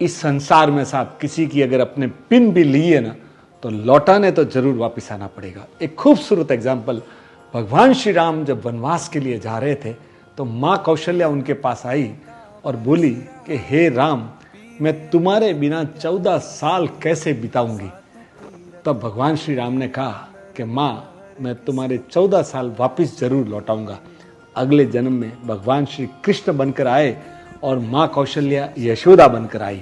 इस संसार में साहब किसी की अगर अपने पिन भी लिए ना तो लौटाने तो जरूर वापस आना पड़ेगा। एक खूबसूरत एग्जाम्पल, भगवान श्री राम जब वनवास के लिए जा रहे थे तो माँ कौशल्या उनके पास आई और बोली कि हे राम, मैं तुम्हारे बिना 14 साल कैसे बिताऊंगी। तब भगवान श्री राम ने कहा कि माँ, मैं तुम्हारे 14 साल वापस जरूर लौटाऊंगा। अगले जन्म में भगवान श्री कृष्ण बनकर आए और माँ कौशल्या यशोदा बनकर आई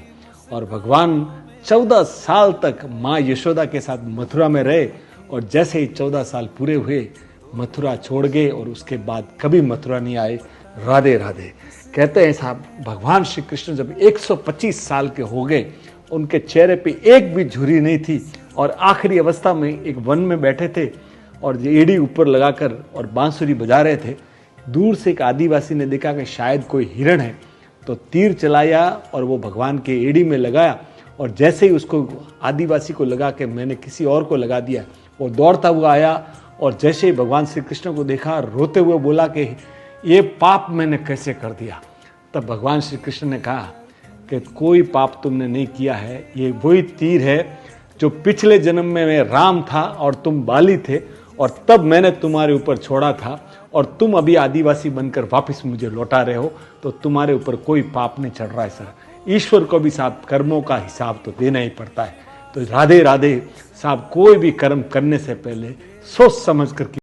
और भगवान 14 साल तक माँ यशोदा के साथ मथुरा में रहे और जैसे ही 14 साल पूरे हुए मथुरा छोड़ गए और उसके बाद कभी मथुरा नहीं आए। राधे राधे। कहते हैं साहब, भगवान श्री कृष्ण जब 125 साल के हो गए, उनके चेहरे पे एक भी झुर्री नहीं थी और आखिरी अवस्था में एक वन में बैठे थे और एड़ी ऊपर लगाकर और बांसुरी बजा रहे थे। दूर से एक आदिवासी ने देखा कि शायद कोई हिरण है, तो तीर चलाया और वो भगवान के एड़ी में लगाया और जैसे ही उसको आदिवासी को लगा कि मैंने किसी और को लगा दिया, वो दौड़ता हुआ आया और जैसे ही भगवान श्री कृष्ण को देखा, रोते हुए बोला कि ये पाप मैंने कैसे कर दिया। तब भगवान श्री कृष्ण ने कहा कि कोई पाप तुमने नहीं किया है, ये वही तीर है जो पिछले जन्म में मैं राम था और तुम बाली थे और तब मैंने तुम्हारे ऊपर छोड़ा था और तुम अभी आदिवासी बनकर वापस मुझे लौटा रहे हो, तो तुम्हारे ऊपर कोई पाप नहीं चढ़ रहा है सर। ईश्वर को भी साहब कर्मों का हिसाब तो देना ही पड़ता है। तो राधे राधे साहब, कोई भी कर्म करने से पहले सोच समझ कर